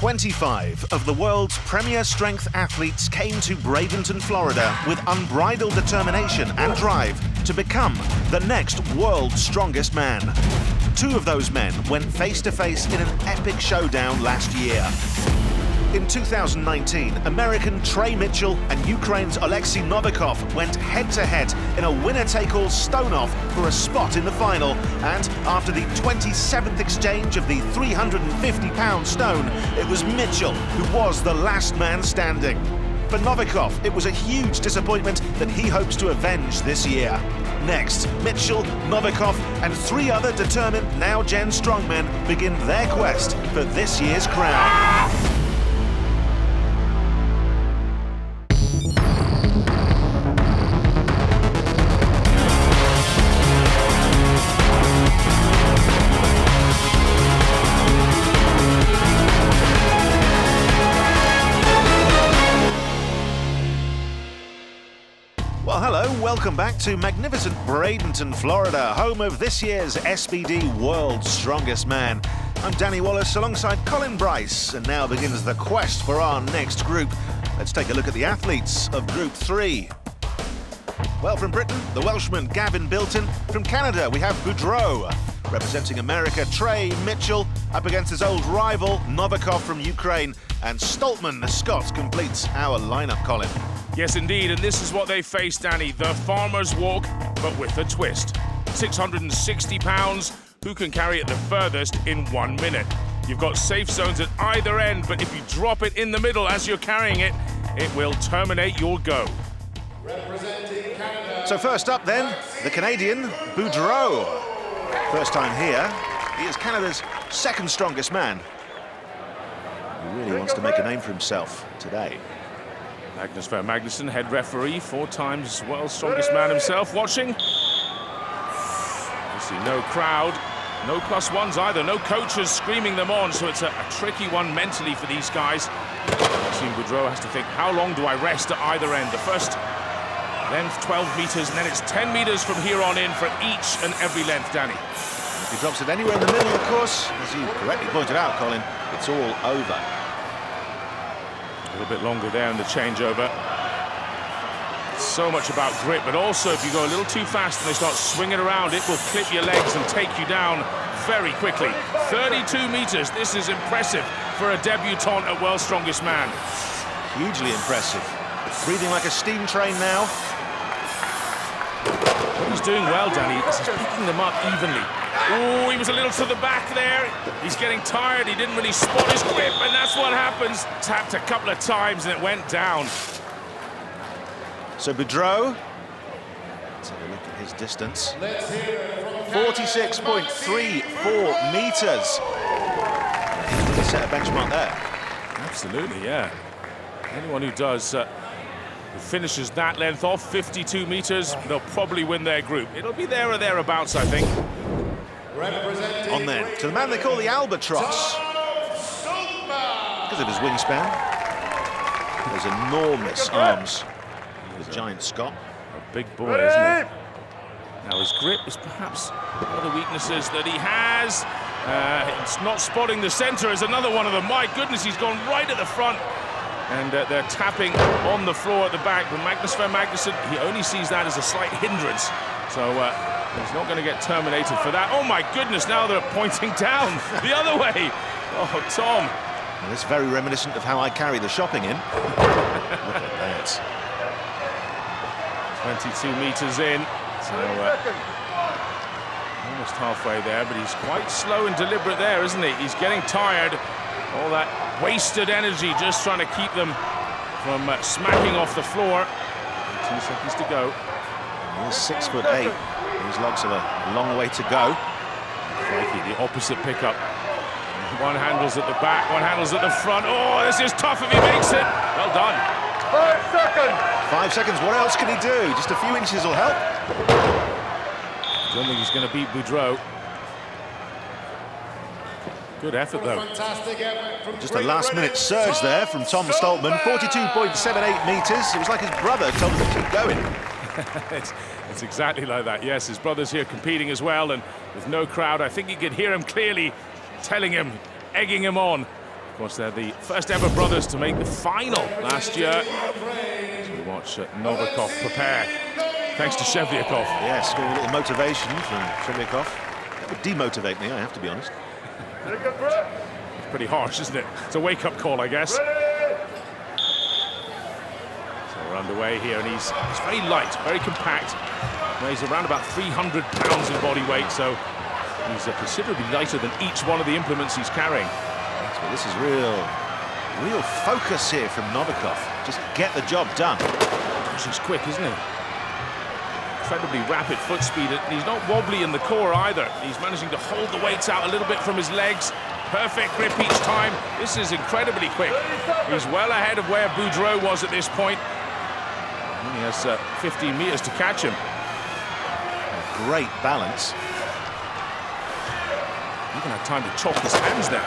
25 of the world's premier strength athletes came to Bradenton, Florida with unbridled determination and drive to become the next world's strongest man. Two of those men went face-to-face in an epic showdown last year. In 2019, American Trey Mitchell and Ukraine's Oleksii Novikov went head-to-head in a winner-take-all stone-off for a spot in the final, and after the 27th exchange of the 350-pound stone, it was Mitchell who was the last man standing. For Novikov, it was a huge disappointment that he hopes to avenge this year. Next, Mitchell, Novikov and three other determined now-gen strongmen begin their quest for this year's crown. Well, hello, welcome back to magnificent Bradenton, Florida, home of this year's SBD World's Strongest Man. I'm Danny Wallace alongside Colin Bryce, and now begins the quest for our next group. Let's take a look at the athletes of Group 3. Well, from Britain, the Welshman Gavin Bilton. From Canada, we have Boudreault. Representing America, Trey Mitchell up against his old rival, Novikov from Ukraine. And Stoltman, the Scot, completes our lineup, Colin. Yes, indeed, and this is what they face, Danny. The farmer's walk, but with a twist. 660 pounds, who can carry it the furthest in 1 minute? You've got safe zones at either end, but if you drop it in the middle as you're carrying it, it will terminate your go. Representing Canada. So first up then, the Canadian, Boudreault. First time here, he is Canada's second strongest man. He really wants to make a name for himself today. Magnus Magnuson, head referee, 4 times world's strongest man himself, watching. You see no crowd, no +1s either, no coaches screaming them on, so it's a tricky one mentally for these guys. Maxime Boudreault has to think, how long do I rest at either end? The first length, 12 metres, and then it's 10 metres from here on in for each and every length, Danny. If he drops it anywhere in the middle, of course, as you correctly pointed out, Colin, it's all over. A little bit longer there in the changeover. So much about grip, but also if you go a little too fast and they start swinging around, it will clip your legs and take you down very quickly. 32 metres, this is impressive for a debutant at World's Strongest Man. Hugely impressive. Breathing like a steam train now. What he's doing well, Danny, is he's picking them up evenly. Oh, he was a little to the back there. He's getting tired. He didn't really spot his grip, and that's what happens. Tapped a couple of times, and it went down. So Boudreault, let's have a look at his distance. 46.34 metres. He's set a benchmark there. Absolutely, yeah. Anyone who does, who finishes that length off, 52 metres, they'll probably win their group. It'll be there or thereabouts, I think. On then, to the man they call the Albatross. Because of his wingspan. Those enormous arms. The giant Scot. A big boy, isn't he? Now his grip is perhaps one of the weaknesses that he has. It's not spotting the centre is another one of them. My goodness, he's gone right at the front. And they're tapping on the floor at the back. But Magnus Magnuson, he only sees that as a slight hindrance. So he's not going to get terminated for that. Oh my goodness, now they're pointing down the other way. Oh, Tom. Well, it's very reminiscent of how I carry the shopping in. Look at that. 22 metres in. So almost halfway there, but he's quite slow and deliberate there, isn't he? He's getting tired. All that wasted energy just trying to keep them from smacking off the floor. 2 seconds to go. He's 6'8". These logs have a long way to go. Crikey, the opposite pickup. One handles at the back, one handles at the front. Oh, this is tough if he makes it. Well done. 5 seconds. 5 seconds, what else can he do? Just a few inches will help. Don't think he's going to beat Boudreault. Good effort, though. Fantastic effort from Just a last-minute surge there from Tom Stoltman. 42.78 metres. It was like his brother told him to keep going. It's exactly like that. Yes, his brother's here competing as well, and with no crowd, I think you could hear him clearly telling him, egging him on. Of course, they're the first ever brothers to make the final last year. So we watch Novikov prepare, thanks to Shevlyakov. Yes, got a little motivation from Shevlyakov. That would demotivate me, I have to be honest. It's pretty harsh, isn't it? It's a wake-up call, I guess. So we're underway here, and he's very light, very compact. Weighs around about 300 pounds in body weight, so he's considerably lighter than each one of the implements he's carrying. Well, this is real focus here from Novikov. Just get the job done. Gosh, he's quick, isn't he? Incredibly rapid foot speed, and he's not wobbly in the core either. He's managing to hold the weights out a little bit from his legs. Perfect grip each time. This is incredibly quick. He's well ahead of where Boudreault was at this point. He has 15 meters to catch him. Great balance. Even had time to chop his hands there.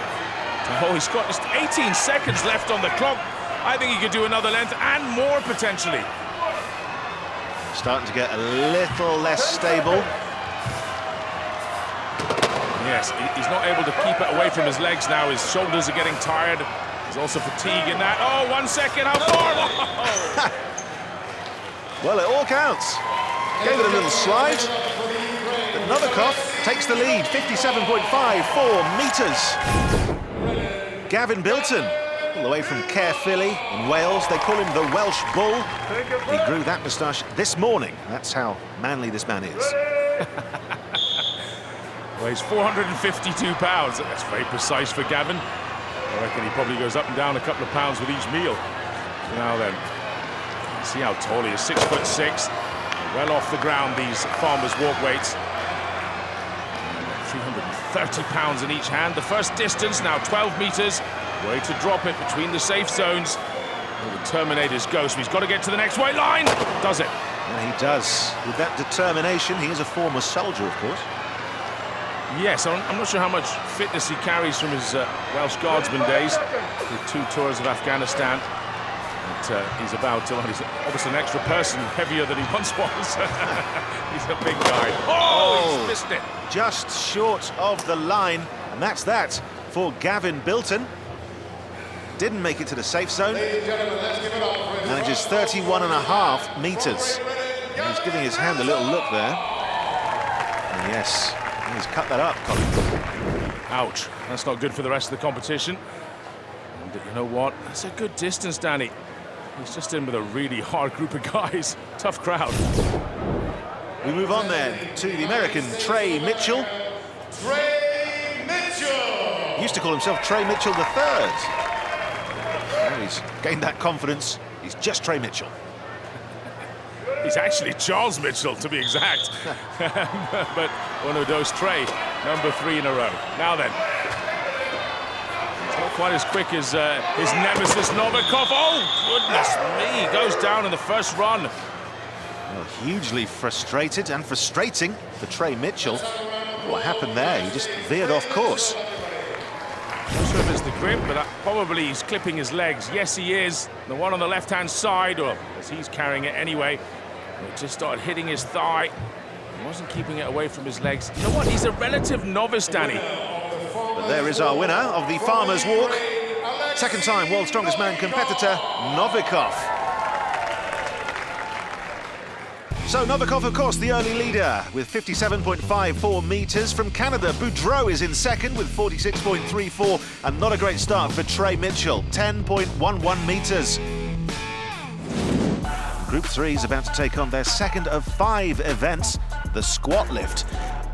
Oh, he's got just 18 seconds left on the clock. I think he could do another length and more potentially. Starting to get a little less stable. Yes, he's not able to keep it away from his legs now. His shoulders are getting tired. There's also fatigue in that. Oh, 1 second, how far? Oh. Well, it all counts. Gave it a little slide. But Novikov takes the lead, 57.54 meters. Gavin Bilton, all the way from Caerphilly in Wales. They call him the Welsh Bull. He grew that moustache this morning. That's how manly this man is. Well, he's 452 pounds. That's very precise for Gavin. I reckon he probably goes up and down a couple of pounds with each meal. Now then, see how tall he is, 6'6". Well off the ground, these farmers' walk weights. 330 pounds in each hand. The first distance, now 12 meters. Way to drop it between the safe zones. Well, the Terminator's ghost. He's got to get to the next weight line. Does it? And he does. With that determination, he is a former soldier, of course. Yes, I'm not sure how much fitness he carries from his Welsh Guardsman days, with 2 tours of Afghanistan. But he's about to, he's obviously an extra person, heavier than he once was. He's a big guy. Oh, he's missed it. Just short of the line, and that's that for Gavin Bilton. Didn't make it to the safe zone. Manages 31.5 meters. And he's giving his hand a little look there. And yes, he's cut that up, Colin. Ouch, that's not good for the rest of the competition. And you know what? That's a good distance, Danny. He's just in with a really hard group of guys. Tough crowd. We move on then to the American Trey Mitchell. Trey Mitchell! He used to call himself Trey Mitchell III. Now he's gained that confidence. He's just Trey Mitchell. He's actually Charles Mitchell, to be exact. But uno dos Trey, number 3 in a row. Now then. Not quite as quick as his nemesis Novikov. Oh, goodness me, he goes down in the first run. Well, hugely frustrated and frustrating for Trey Mitchell. What happened there? He just veered off course. Not sure if it's the grip, but probably he's clipping his legs. Yes, he is. The one on the left-hand side, or as he's carrying it anyway, it just started hitting his thigh. He wasn't keeping it away from his legs. You know what? He's a relative novice, Danny. But there is our winner of the Farmer's Walk. Second time World's Strongest Man competitor, Novikov. So Novikov, of course, the early leader with 57.54 meters. From Canada, Boudreault is in second with 46.34, and not a great start for Trey Mitchell, 10.11 meters. Group 3 is about to take on their second of 5 events, the squat lift.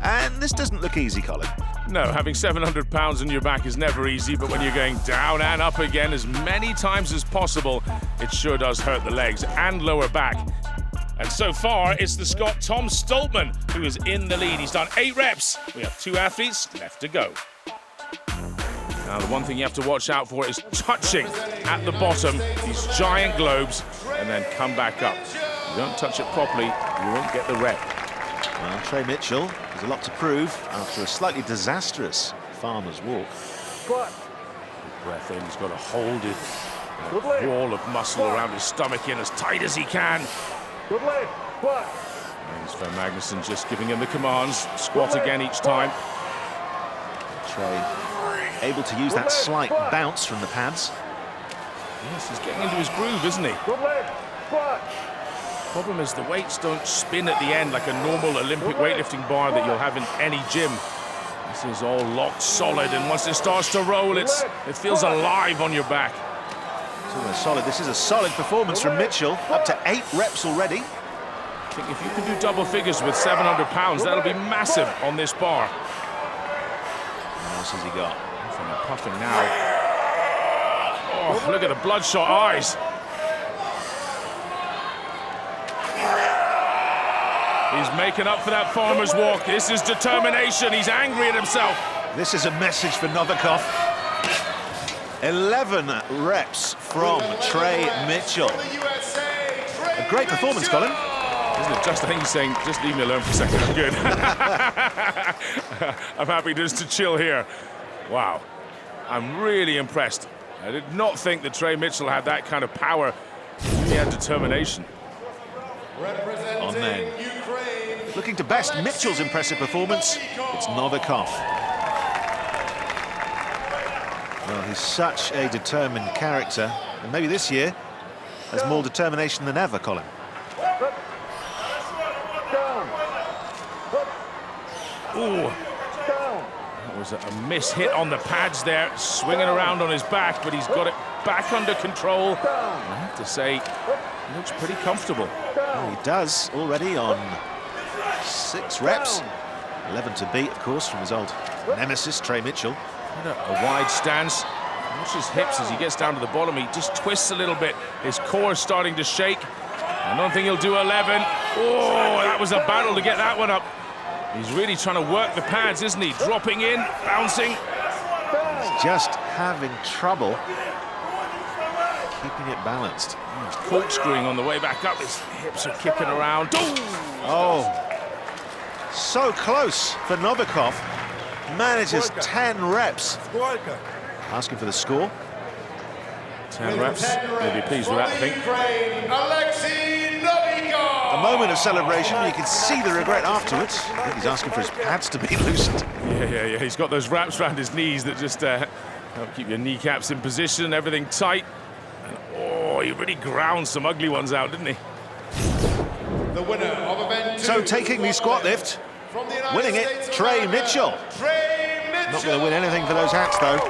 And this doesn't look easy, Colin. No, having 700 pounds on your back is never easy, but when you're going down and up again as many times as possible, it sure does hurt the legs and lower back. And so far, it's the Scot Tom Stoltman who is in the lead. He's done 8 reps. We have 2 athletes left to go. Now, the one thing you have to watch out for is touching at the bottom these giant globes and then come back up. If you don't touch it properly, you won't get the rep. Well, Trey Mitchell has a lot to prove after a slightly disastrous Farmer's Walk. Breath in, he's got to hold it. A wall of muscle around his stomach in as tight as he can. And Sven Magnusson just giving him the commands. Squat again each time. Trey able to use that slight bounce from the pads. Yes, he's getting into his groove, isn't he? Problem is the weights don't spin at the end like a normal Olympic weightlifting bar that you'll have in any gym. This is all locked solid, and once it starts to roll, it feels alive on your back. It's almost solid. This is a solid performance from Mitchell, up to 8 reps already. I think if you can do double figures with 700 pounds, that'll be massive on this bar. What else has he got? Nothing, puffing now. Oh, look at the bloodshot eyes. He's making up for that farmer's walk. This is determination. He's angry at himself. This is a message for Novikov. 11 reps from Trey Mitchell. A great performance, Colin. Isn't it just, I think he's saying, just leave me alone for a second, I'm good. I'm happy just to chill here. Wow, I'm really impressed. I did not think that Trey Mitchell had that kind of power. He had determination. On then. Looking to best Mitchell's impressive performance, it's Novikov. Well, he's such a determined character, and maybe this year has more determination than ever, Colin. Ooh, that was a miss-hit on the pads there, swinging around on his back, but he's got it back under control. And I have to say, he looks pretty comfortable. Well, he does already on 6 reps. 11 to beat, of course, from his old nemesis, Trey Mitchell. A wide stance. Watch his hips as he gets down to the bottom. He just twists a little bit. His core is starting to shake. I don't think he'll do 11. Oh, that was a battle to get that one up. He's really trying to work the pads, isn't he? Dropping in, bouncing. He's just having trouble keeping it balanced. He's corkscrewing on the way back up. His hips are kicking around. Oh, so close for Novikov. Manages 10 reps. Asking for the score. 10 reps. He'll be pleased with that, I think. Oleksii Novikov. A moment of celebration. You can see the regret afterwards. I think he's asking for his pads to be loosened. Yeah. He's got those wraps around his knees that just help keep your kneecaps in position, everything tight. And, oh, he really ground some ugly ones out, didn't he? The winner of event 2. So taking the squat lift, winning it, Trey Mitchell. Trey Mitchell. Not going to win anything for those hats, though.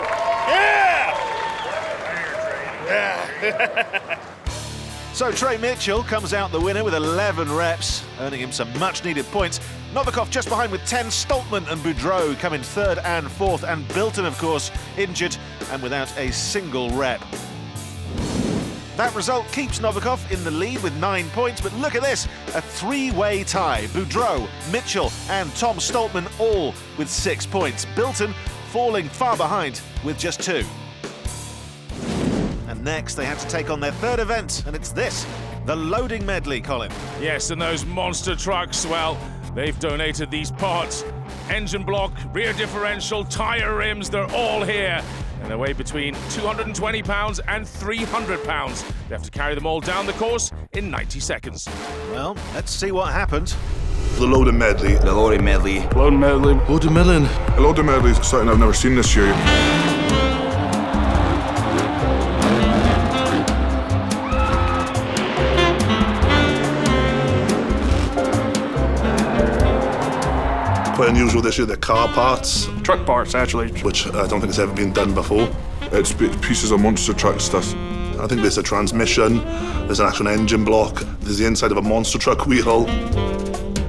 So Trey Mitchell comes out the winner with 11 reps, earning him some much-needed points. Novikov just behind with 10. Stoltman and Boudreault come in 3rd and 4th, and Bilton, of course, injured and without a single rep. That result keeps Novikov in the lead with 9 points, but look at this, a 3-way tie. Boudreault, Mitchell and Tom Stoltman all with 6 points. Bilton falling far behind with just 2. And next they had to take on their 3rd event, and it's this, the loading medley, Colin. Yes, and those monster trucks, well, they've donated these parts. Engine block, rear differential, tyre rims, they're all here. And they weigh between 220 pounds and 300 pounds. They have to carry them all down the course in 90 seconds. Well, let's see what happened. The loading medley. The loading medley. Loading medley. Loading medley. The loading medley is something I've never seen this year. Quite unusual this year, the car parts. Truck parts, actually. Which I don't think has ever been done before. It's pieces of monster truck stuff. I think there's a transmission, there's an actual engine block, there's the inside of a monster truck wheel.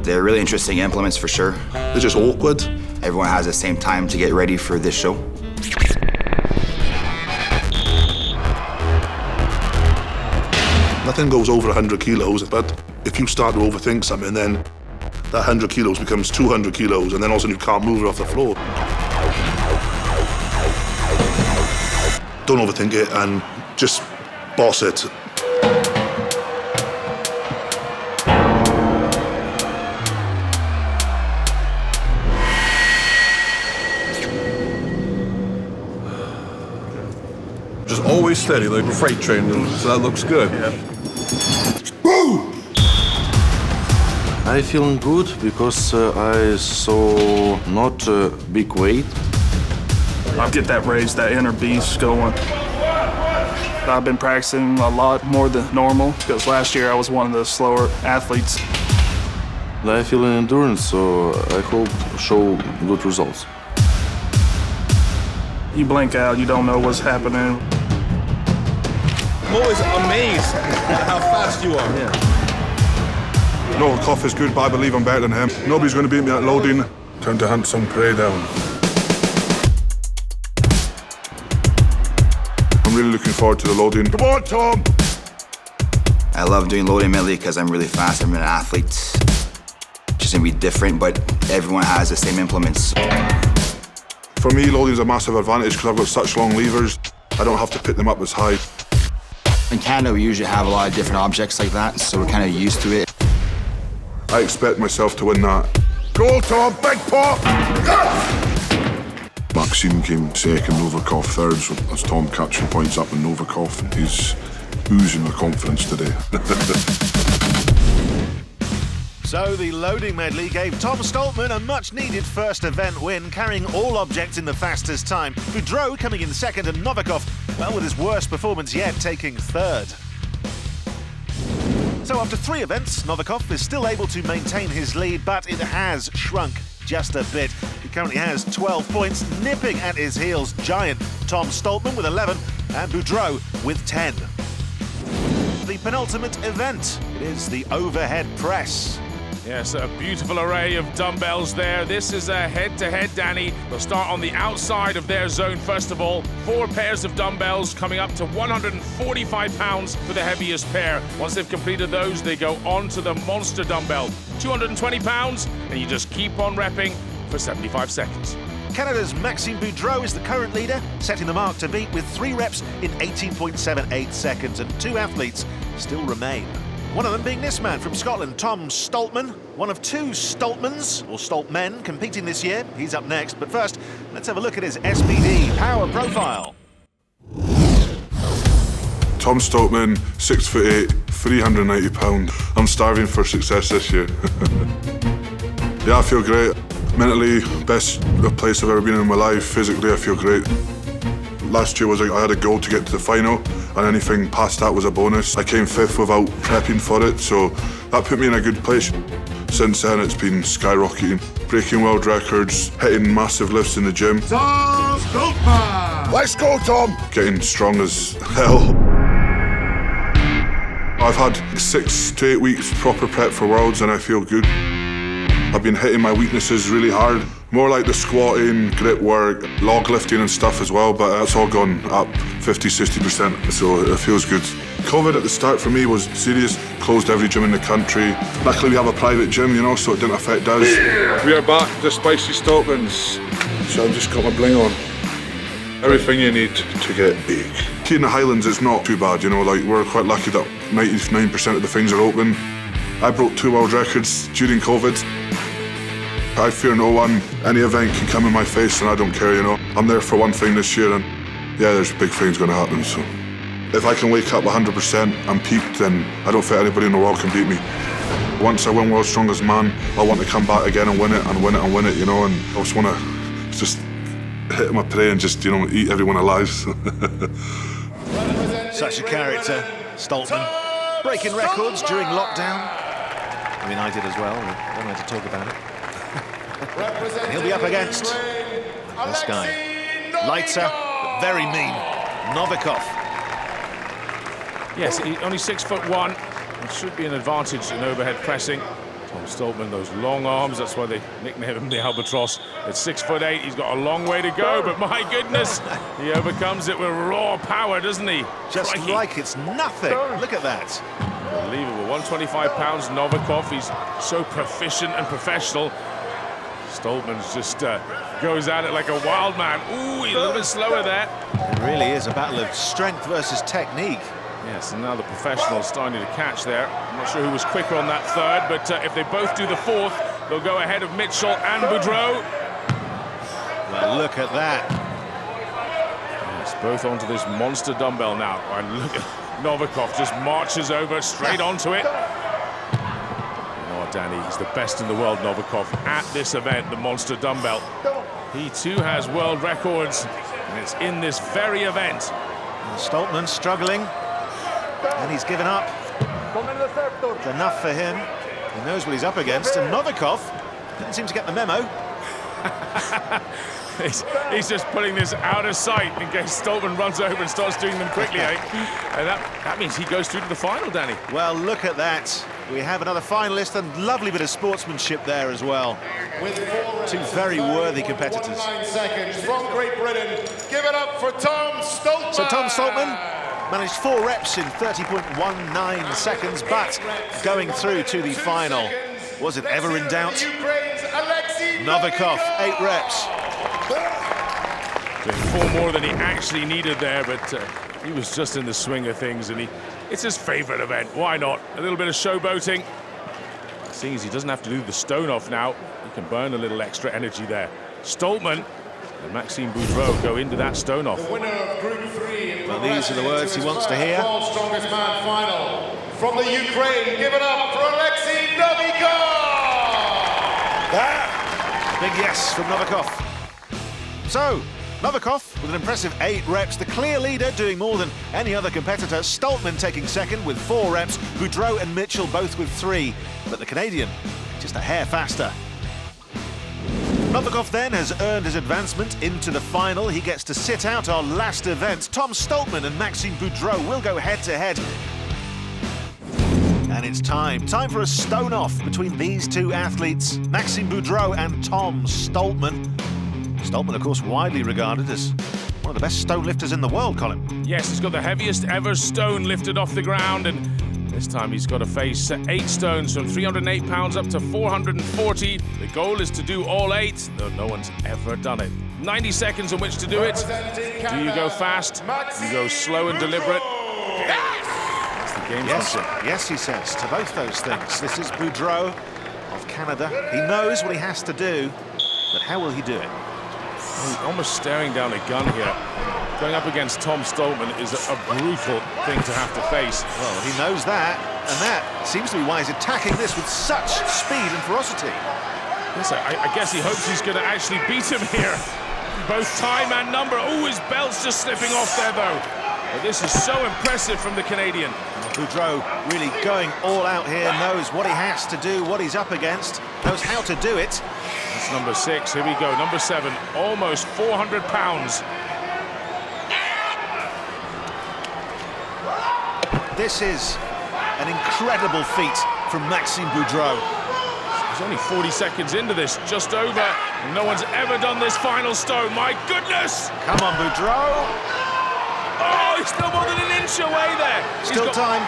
They're really interesting implements for sure. They're just awkward. Everyone has the same time to get ready for this show. Nothing goes over 100 kilos, but if you start to overthink something, then that 100 kilos becomes 200 kilos, and then all of a sudden you can't move it off the floor. Don't overthink it and just boss it. Just always steady, like a freight train, so that looks good. Woo! I feel good because I saw not a big weight. I'll get that raise, that inner beast going. I've been practicing a lot more than normal because last year I was one of the slower athletes. I feel in endurance, so I hope show good results. You blink out, you don't know what's happening. I'm always amazed at how fast you are. Novikov is good, but I believe I'm better than him. Nobody's going to beat me at loading. Time to hunt some prey down. I'm really looking forward to the loading. Come on, Tom! I love doing loading medley because I'm really fast. I'm an athlete. Just gonna be different, but everyone has the same implements. For me, loading is a massive advantage because I've got such long levers. I don't have to pick them up as high. In Canada, we usually have a lot of different objects like that, so we're kind of used to it. I expect myself to win that. Go, Tom! Big pop! Maxime came second, Novikov third, so as Tom catching points up and Novikov, he's oozing with confidence today. So the loading medley gave Tom Stoltman a much-needed first event win, carrying all objects in the fastest time. Boudreault coming in second and Novikov, well, with his worst performance yet, taking third. So after 3 events, Novikov is still able to maintain his lead, but it has shrunk just a bit. He currently has 12 points, nipping at his heels giant Tom Stoltman with 11 and Boudreault with 10. The penultimate event, it is the overhead press. Yes, a beautiful array of dumbbells there. This is a head-to-head, Danny. They'll start on the outside of their zone first of all. 4 pairs of dumbbells coming up to 145 pounds for the heaviest pair. Once they've completed those, they go on to the monster dumbbell. 220 pounds, and you just keep on repping for 75 seconds. Canada's Maxime Boudreault is the current leader, setting the mark to beat with 3 reps in 18.78 seconds, and 2 athletes still remain. One of them being this man from Scotland, Tom Stoltman, one of 2 Stoltmans, or Stoltmen, competing this year. He's up next, but first, let's have a look at his SPD power profile. Tom Stoltman, 6'8", 390 pounds. I'm starving for success this year. Yeah, I feel great. Mentally, best place I've ever been in my life. Physically, I feel great. Last year I had a goal to get to the final, and anything past that was a bonus. I came 5th without prepping for it, so that put me in a good place. Since then, it's been skyrocketing. Breaking world records, hitting massive lifts in the gym. Tom Stoltman! Let's go, Tom! Getting strong as hell. I've had 6 to 8 weeks proper prep for Worlds, and I feel good. I've been hitting my weaknesses really hard. More like the squatting, grip work, log lifting and stuff as well, but that's all gone up 50–60%, so it feels good. COVID at the start for me was serious. Closed every gym in the country. Luckily we have a private gym, you know, so it didn't affect us. We are back, the spicy Stockmans. So I've just got my bling on. Everything you need to get big. Here in the Highlands it's not too bad, you know, like we're quite lucky that 99% of the things are open. I broke 2 world records during COVID. I fear no one. Any event can come in my face and I don't care, you know. I'm there for one thing this year, and yeah, there's big things going to happen, so. If I can wake up 100% and peak, then I don't think anybody in the world can beat me. Once I win World's Strongest Man, I want to come back again and win it and win it and win it, you know, and I just want to just hit my prey and just, you know, eat everyone alive. Such a character, Stoltman. Breaking records during lockdown. I mean, I did as well, I don't have to talk about it. And he'll be up against this guy. Lighter, but very mean. Novikov. Yes, only 6'1". It should be an advantage in overhead pressing. Tom Stoltman, those long arms, that's why they nicknamed him the Albatross. At 6'8", he's got a long way to go, but my goodness, he overcomes it with raw power, doesn't he? Just Crikey. like it's nothing. Look at that. Unbelievable. 125 pounds, Novikov. He's so proficient and professional. Stoltman's just goes at it like a wild man. Ooh, he's a little bit slower there. It really is a battle of strength versus technique. Yes, and now the professionals starting to catch there. I'm not sure who was quicker on that third, but if they both do the 4th, they'll go ahead of Mitchell and Boudreault. Well, look at that. Yes, both onto this monster dumbbell now. And look at Novikov just marches over straight onto it. Danny, he's the best in the world, Novikov, at this event, the monster dumbbell. He too has world records it's in this very event. And Stoltman struggling, and he's given up. It's enough for him. He knows what he's up against, and Novikov didn't seem to get the memo. He's just putting this out of sight in case Stoltman runs over and starts doing them quickly, eh? And that means he goes through to the final, Danny. Well, look at that. We have another finalist, and lovely bit of sportsmanship there as well. Two very worthy competitors. 9 seconds from Great Britain. Give it up for Tom Stoltman. So Tom Stoltman managed 4 reps in 30.19 seconds, but going through to the final. Was it ever in doubt? Novikov, 8 reps. Doing 4 more than he actually needed there, but he was just in the swing of things, and it's his favourite event. Why not? A little bit of showboating. Seeing as he doesn't have to do the stone off now, he can burn a little extra energy there. Stoltman and Maxime Boudreault go into that stone off. The winner of Group 3. Well, these are the words he wants to hear. World's Strongest Man final. From the Ukraine, give it up for Oleksii Novikov! A big yes from Novikov. So, Novikov with an impressive 8 reps, the clear leader, doing more than any other competitor. Stoltman taking second with 4 reps, Boudreault and Mitchell both with 3, but the Canadian just a hair faster. Novikov then has earned his advancement into the final. He gets to sit out our last event. Tom Stoltman and Maxime Boudreault will go head-to-head. And it's time for a stone-off between these two athletes, Maxime Boudreault and Tom Stoltman. Stoltman, of course, widely regarded as one of the best stone lifters in the world, Colin. Yes, he's got the heaviest ever stone lifted off the ground, and this time he's got to face 8 stones from 308 pounds up to 440. The goal is to do all 8, though no one's ever done it. 90 seconds in which to do it. Do you go fast? Do you go slow and deliberate? That's the gamesmanship. Yes, he says to both those things. This is Boudreault of Canada. He knows what he has to do, but how will he do it? He's almost staring down a gun here. Going up against Tom Stoltman is a brutal thing to have to face. Well, he knows that, and that seems to be why he's attacking this with such speed and ferocity. Yes, I guess he hopes he's going to actually beat him here. Both time and number. Oh, his belt's just slipping off there, though. But this is so impressive from the Canadian. Boudreault really going all out here, knows what he has to do, what he's up against, knows how to do it. That's number 6. Here we go. Number 7. Almost 400 pounds. This is an incredible feat from Maxime Boudreault. He's only 40 seconds into this, just over. No one's ever done this final stone. My goodness! Come on, Boudreault. Oh, he's still more than an inch away there. Still time.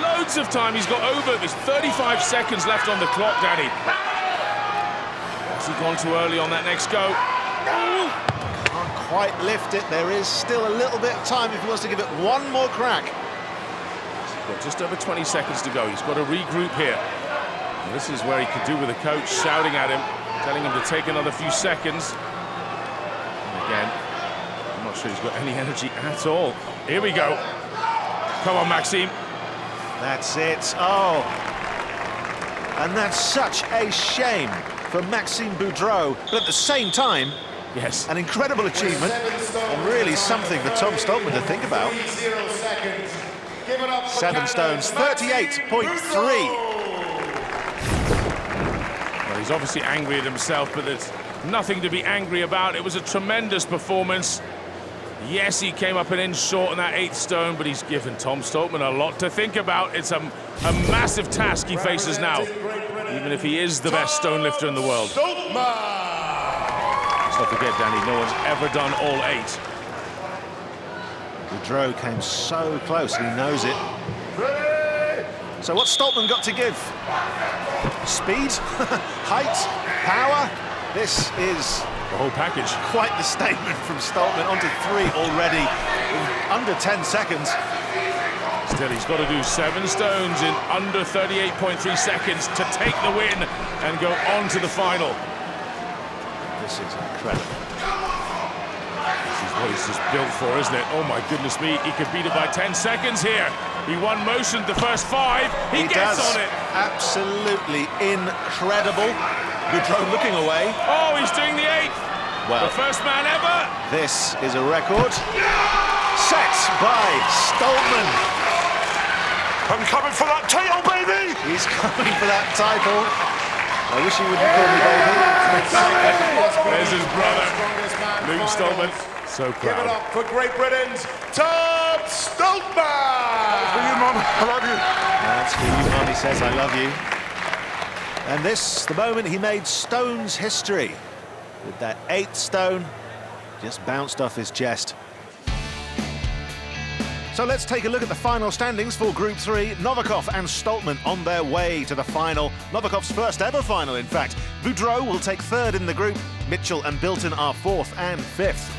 Loads of time. He's got over. There's 35 seconds left on the clock, Danny. Has he gone too early on that next go? Can't quite lift it. There is still a little bit of time if he wants to give it one more crack. He's got just over 20 seconds to go. He's got to regroup here. And this is where he could do with the coach shouting at him, telling him to take another few seconds. And again, I'm not sure he's got any energy at all. Here we go. Come on, Maxime. That's it. Oh. And that's such a shame for Maxime Boudreault, but at the same time, yes, an incredible achievement and really something for Tom Stoltman to think about. 7 stones, 38.3. Well, he's obviously angry at himself, but there's nothing to be angry about. It was a tremendous performance. Yes, he came up an inch short on that 8th stone, but he's given Tom Stoltman a lot to think about. It's a massive task he faces now, even if he is the best stone lifter in the world. Let's not forget, Danny, no one's ever done all 8. Boudreault came so close, and he knows it. So what's Stoltman got to give? Speed, height, power. This is the whole package. Quite the statement from Stoltman. Onto 3 already in under 10 seconds. Still, he's got to do 7 stones in under 38.3 seconds to take the win and go on to the final. This is incredible. This is what he's just built for, isn't it? Oh my goodness me, he could beat it by 10 seconds here. He won motion the first 5. He gets on it. Absolutely incredible. Boudreault looking away. Oh, he's doing the 8th. Well, the first man ever. this is a record set by Stoltman. I'm coming for that title, baby! He's coming for that title. I wish he wouldn't call me baby. There's his brother, Luke Stoltman. So proud. Give it up for Great Britain's Tom Stoltman! For you, Mum. I love you. That's for you, Mum, he says, I love you. And this, the moment he made Stone's history. With that 8th stone, just bounced off his chest. So let's take a look at the final standings for Group 3. Novikov and Stoltman on their way to the final. Novikov's first ever final, in fact. Boudreault will take 3rd in the group. Mitchell and Bilton are 4th and 5th.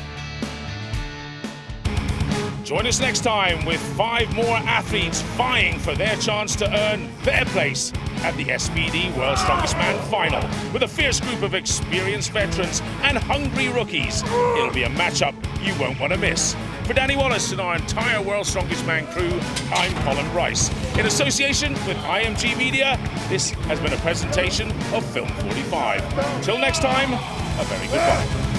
Join us next time with 5 more athletes vying for their chance to earn their place at the SPD World's Strongest Man final with a fierce group of experienced veterans and hungry rookies. It'll be a matchup you won't want to miss. For Danny Wallace and our entire World's Strongest Man crew, I'm Colin Bryce. In association with IMG Media, this has been a presentation of Film 45. Until next time, a very goodbye.